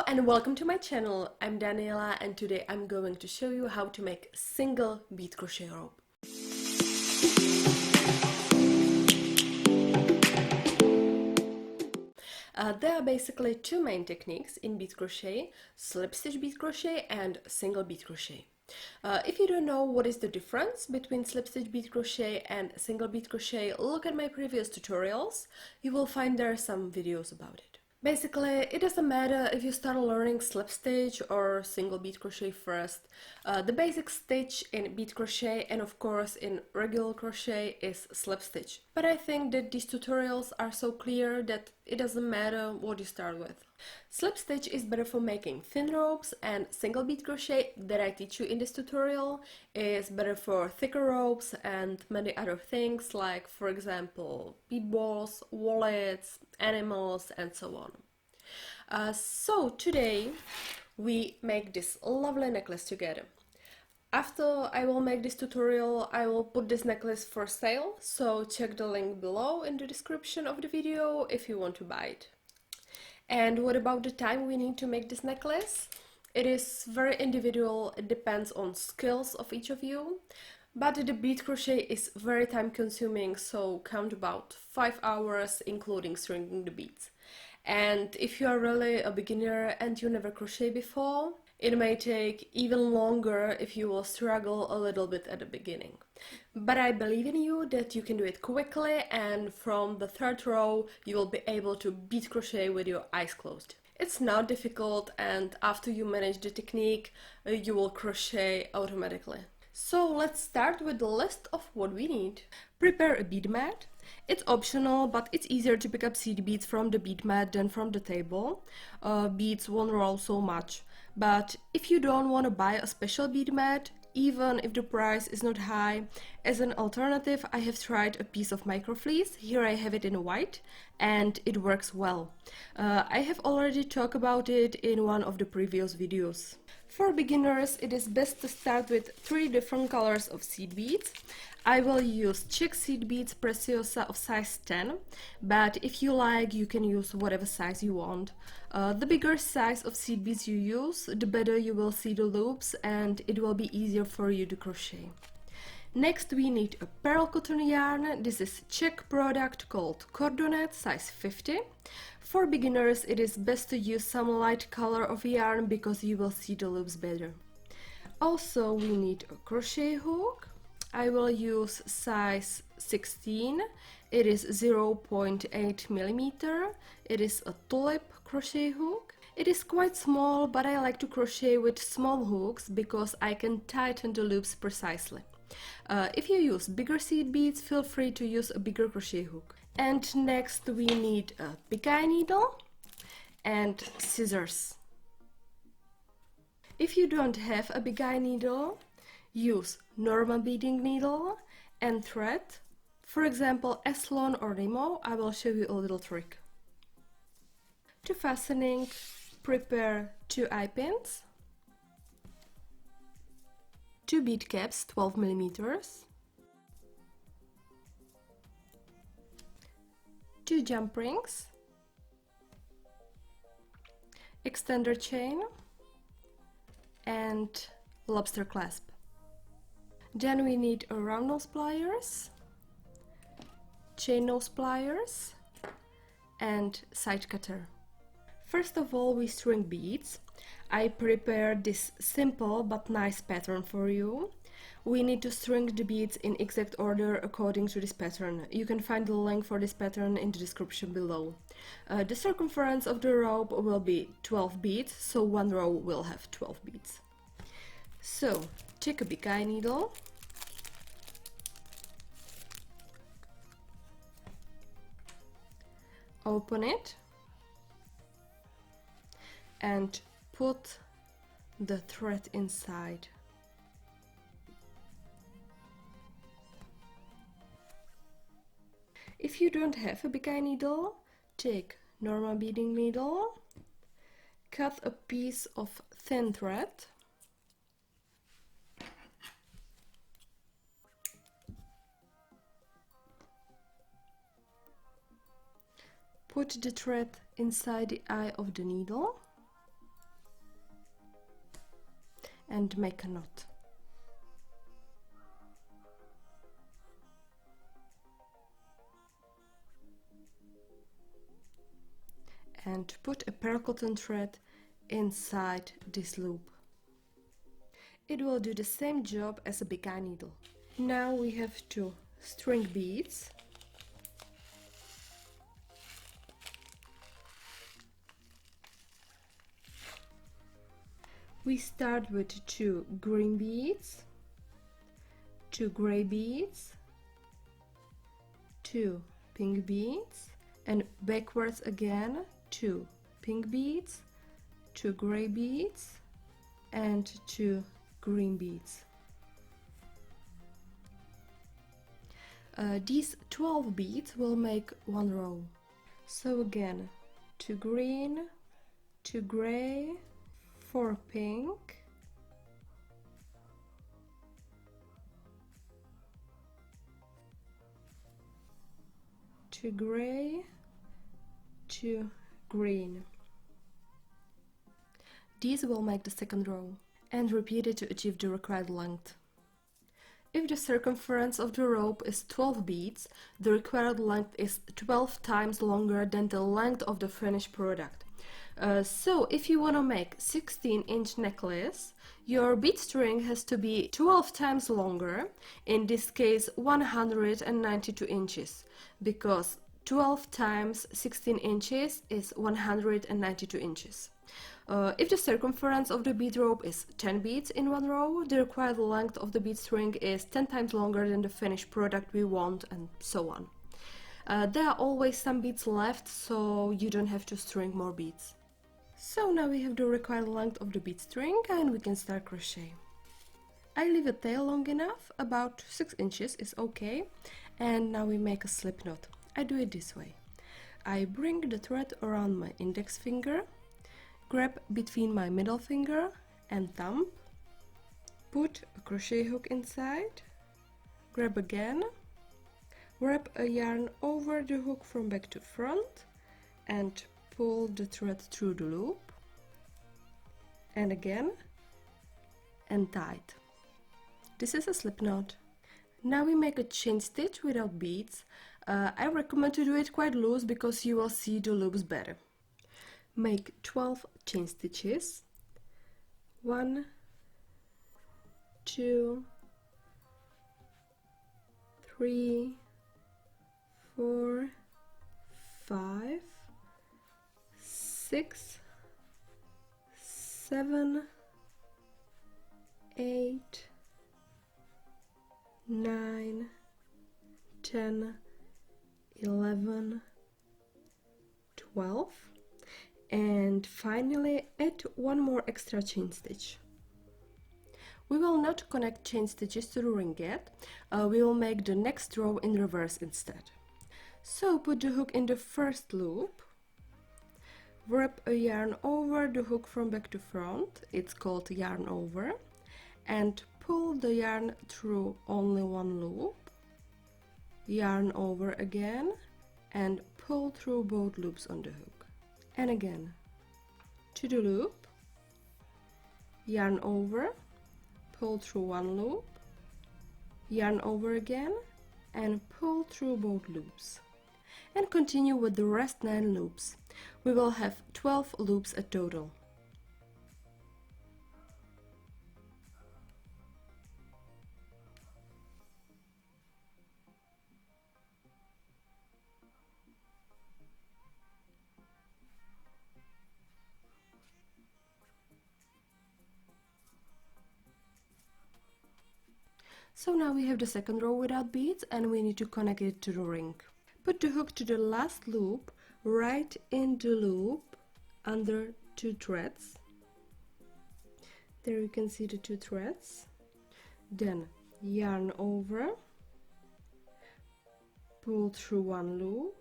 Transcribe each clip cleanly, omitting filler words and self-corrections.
and welcome to my channel. I'm Daniela and today I'm going to show you how to make single bead crochet rope. There are basically two main techniques in bead crochet: slip stitch bead crochet and single bead crochet. If you don't know what is the difference between slip stitch bead crochet and single bead crochet, look at my previous tutorials. You will find there some videos about it. Basically, it doesn't matter if you start learning slip stitch or single bead crochet first. The basic stitch in bead crochet and of course in regular crochet is slip stitch. But I think that these tutorials are so clear that it doesn't matter what you start with. Slip stitch is better for making thin ropes, and single bead crochet that I teach you in this tutorial is better for thicker ropes and many other things, like for example bead balls, wallets, animals and so on. So today we make this lovely necklace together. After I will make this tutorial, I will put this necklace for sale, so check the link below in the description of the video if you want to buy it. And what about the time we need to make this necklace? It is very individual, it depends on skills of each of you, but the bead crochet is very time consuming, so count about 5 hours including stringing the beads. And if you are really a beginner and you never crocheted before, it may take even longer if you will struggle a little bit at the beginning. But I believe in you that you can do it quickly, and from the third row you will be able to bead crochet with your eyes closed. It's not difficult, and after you manage the technique, you will crochet automatically. So let's start with the list of what we need. Prepare a bead mat. It's optional, but it's easier to pick up seed beads from the bead mat than from the table. Beads won't roll so much. But if you don't want to buy a special bead mat, even if the price is not high, as an alternative I have tried a piece of microfleece. Here I have it in white and it works well. I have already talked about it in one of the previous videos. For beginners, it is best to start with 3 different colors of seed beads. I will use check seed beads Preciosa of size 10, but if you like, you can use whatever size you want. The bigger size of seed beads you use, the better you will see the loops and it will be easier for you to crochet. Next we need a pearl cotton yarn. This is Czech product called Cordonet, size 50. For beginners it is best to use some light color of yarn because you will see the loops better. Also we need a crochet hook. I will use size 16. It is 0.8 millimeter. It is a tulip crochet hook. It is quite small, but I like to crochet with small hooks because I can tighten the loops precisely. If you use bigger seed beads, feel free to use a bigger crochet hook. And next we need a pig eye needle and scissors. If you don't have a pig eye needle, use normal beading needle and thread. For example, Eslon or Remo. I will show you a little trick. To fastening, prepare 2 eye pins, 2 bead caps 12 millimeters, 2 jump rings, extender chain and lobster clasp. Then we need a round nose pliers, chain nose pliers and side cutter. First of all, we string beads. I prepared this simple but nice pattern for you. We need to string the beads in exact order according to this pattern. You can find the link for this pattern in the description below. The circumference of the rope will be 12 beads, so one row will have 12 beads. So, take a pig eye needle, open it and put the thread inside. If you don't have a pig eye needle, take normal beading needle, cut a piece of thin thread, put the thread inside the eye of the needle and make a knot. And put a pearl cotton thread inside this loop. It will do the same job as a big eye needle. Now we have to string beads. We start with 2 green beads, 2 gray beads, 2 pink beads, and backwards again 2 pink beads, 2 gray beads, and 2 green beads. These 12 beads will make one row. So again, 2 green, 2 gray, 4 pink, 2 gray, 2 green. These will make the second row, and repeat it to achieve the required length. If the circumference of the rope is 12 beads, the required length is 12 times longer than the length of the finished product. So if you want to make 16-inch necklace, your bead string has to be 12 times longer, in this case 192 inches, because 12 times 16 inches is 192 inches. If the circumference of the bead rope is 10 beads in one row, the required length of the bead string is 10 times longer than the finished product we want, and so on. There are always some beads left, so you don't have to string more beads. So now we have the required length of the bead string and we can start crochet. I leave a tail long enough, about 6 inches is okay, and now we make a slip knot. I do it this way. I bring the thread around my index finger, grab between my middle finger and thumb, put a crochet hook inside, grab again, wrap a yarn over the hook from back to front and pull the thread through the loop, and again, and tight. This is a slip knot. Now we make a chain stitch without beads. I recommend to do it quite loose because you will see the loops better. Make 12 chain stitches. 1, 2, 3, 4, 5, 6, 7, 8, 9, 10, 11, 12, and finally add one more extra chain stitch. We will not connect chain stitches to the ring yet, we will make the next row in reverse instead. So put the hook in the first loop, wrap a yarn over the hook from back to front, it's called yarn over, and pull the yarn through only one loop, yarn over again, and pull through both loops on the hook. And again, to the loop, yarn over, pull through one loop, yarn over again, and pull through both loops. And continue with the rest 9 loops. We will have 12 loops a total. So now we have the second row without beads and we need to connect it to the ring. Put the hook to the last loop, right in the loop under 2 threads. There you can see the 2 threads. Then yarn over, pull through one loop,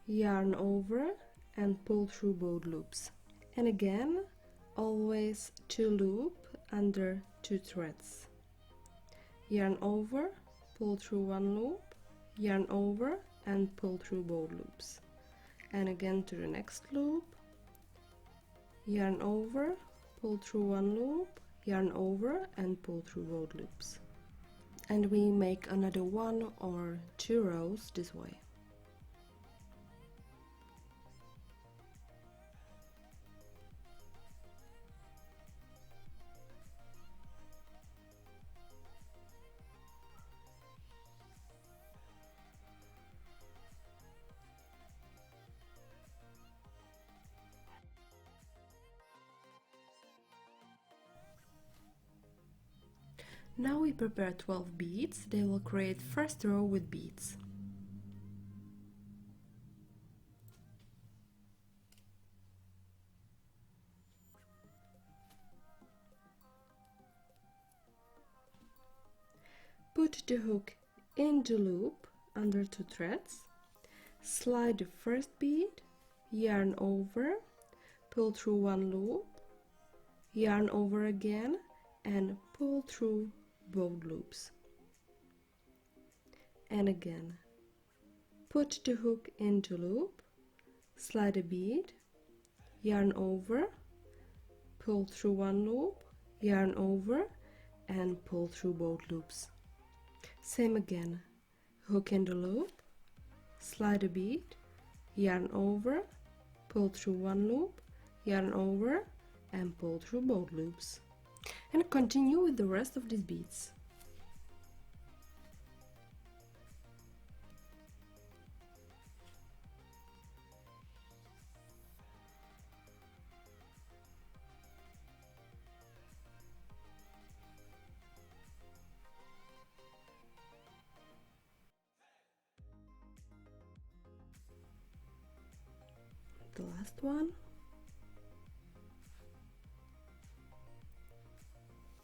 yarn over and pull through both loops. And again, always 2 loop under 2 threads. Yarn over, pull through one loop, yarn over and pull through both loops. And again to the next loop, yarn over, pull through one loop, yarn over and pull through both loops. And we make another 1 or 2 rows this way. Now we prepare 12 beads. They will create first row with beads. Put the hook in the loop under 2 threads, slide the first bead, yarn over, pull through 1 loop, yarn over again and pull through both loops. And again, put the hook in the loop, slide a bead, yarn over, pull through 1 loop, yarn over and pull through both loops. Same again, hook in the loop, slide a bead, yarn over, pull through 1 loop, yarn over and pull through both loops. And continue with the rest of these beads. The last one.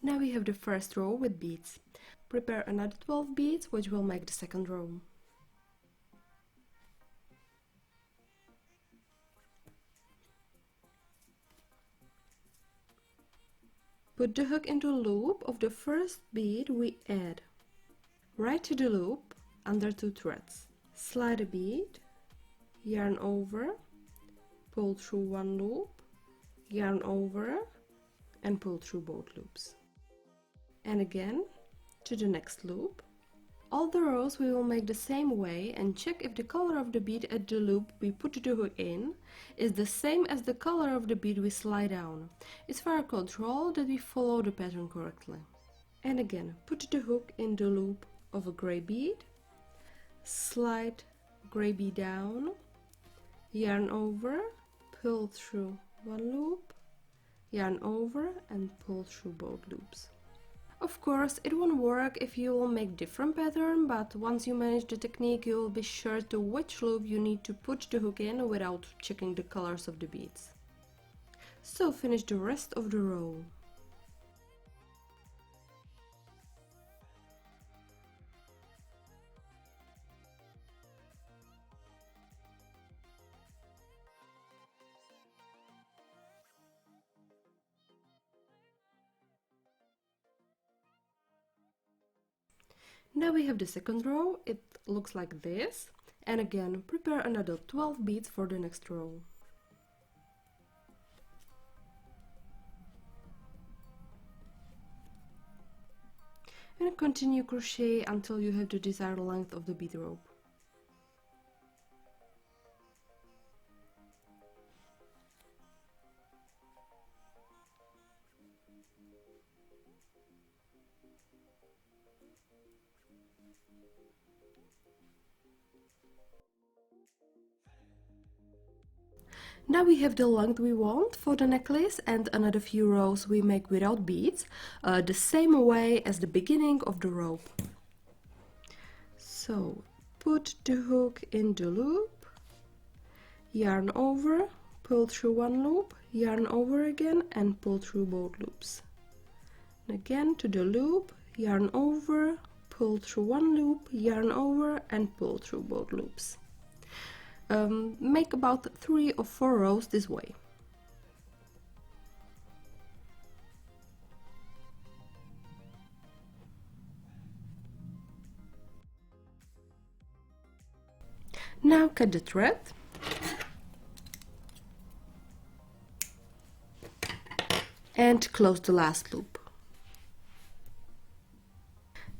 Now we have the first row with beads. Prepare another 12 beads, which will make the second row. Put the hook into the loop of the first bead we add. Right to the loop under 2 threads. Slide a bead, yarn over, pull through 1 loop, yarn over and pull through both loops. And again to the next loop. All the rows we will make the same way and check if the color of the bead at the loop we put the hook in is the same as the color of the bead we slide down. It's for our control that we follow the pattern correctly. And again, put the hook in the loop of a gray bead, slide gray bead down, yarn over, pull through 1 loop, yarn over and pull through both loops. Of course, it won't work if you will make different pattern, but once you manage the technique, you will be sure to which loop you need to put the hook in without checking the colors of the beads. So finish the rest of the row. Now we have the second row. It looks like this. And again, prepare another 12 beads for the next row. And continue crochet until you have the desired length of the bead rope. Now we have the length we want for the necklace, and another few rows we make without beads, the same way as the beginning of the rope. So put the hook in the loop, yarn over, pull through 1 loop, yarn over again and pull through both loops. And again to the loop, yarn over, pull through 1 loop, yarn over and pull through both loops. Make about 3 or 4 rows this way. Now cut the thread and close the last loop.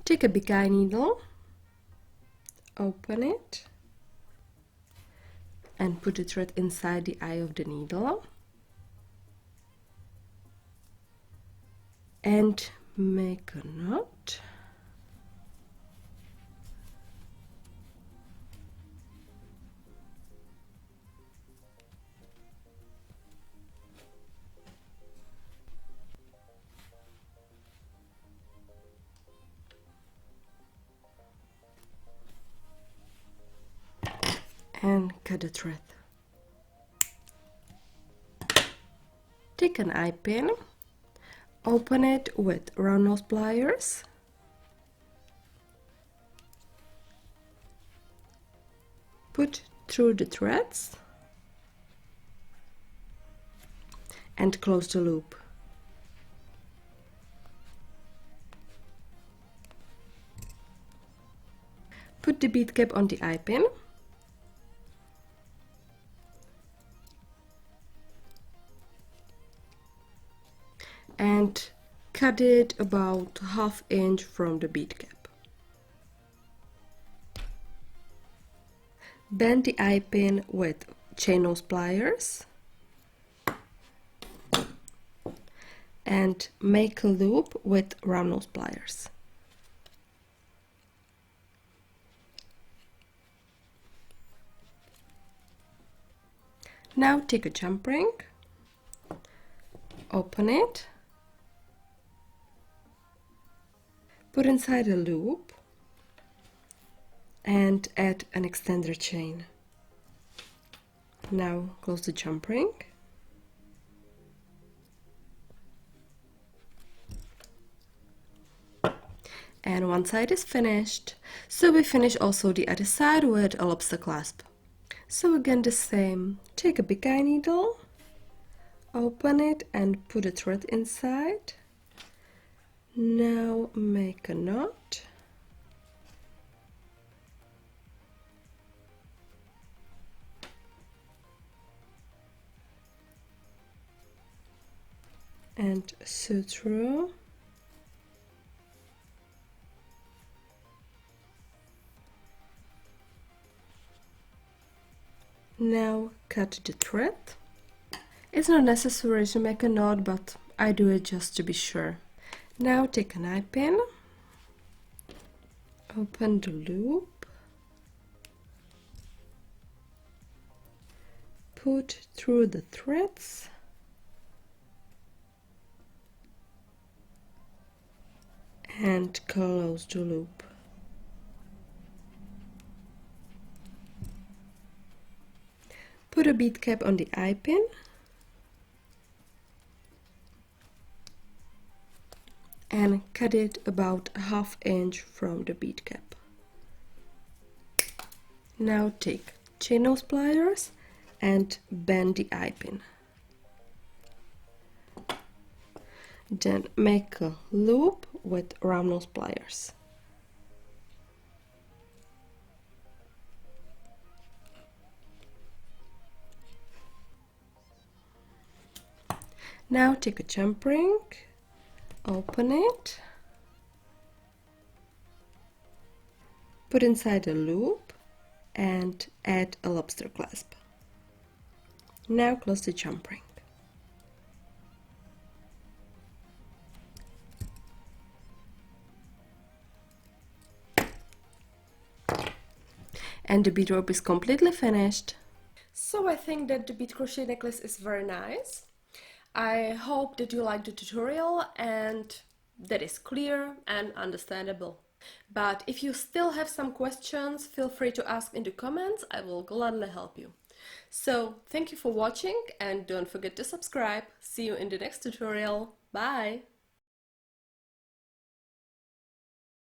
Take a big eye needle, open it, and put the thread inside the eye of the needle, and make a knot. And cut the thread. Take an eye pin, open it with round nose pliers, put through the threads, and close the loop. Put the bead cap on the eye pin, and cut it about 1/2 inch from the bead cap. Bend the eye pin with chain nose pliers and make a loop with round nose pliers. Now take a jump ring, open it, put inside a loop and add an extender chain. Now close the jump ring. And one side is finished. So we finish also the other side with a lobster clasp. So again the same. Take a big eye needle, open it and put a thread inside. Now make a knot. And sew through. Now cut the thread. It's not necessary to make a knot, but I do it just to be sure. Now take an eye pin, open the loop, put through the threads, and close the loop. Put a bead cap on the eye pin and cut it about 1/2 inch from the bead cap. Now take chain nose pliers and bend the eye pin. Then make a loop with round nose pliers. Now take a jump ring, open it, put inside a loop and add a lobster clasp. Now close the jump ring. And the bead rope is completely finished. So I think that the bead crochet necklace is very nice. I hope that you liked the tutorial and that is clear and understandable. But if you still have some questions, feel free to ask in the comments. I will gladly help you. So thank you for watching and don't forget to subscribe. See you in the next tutorial. Bye!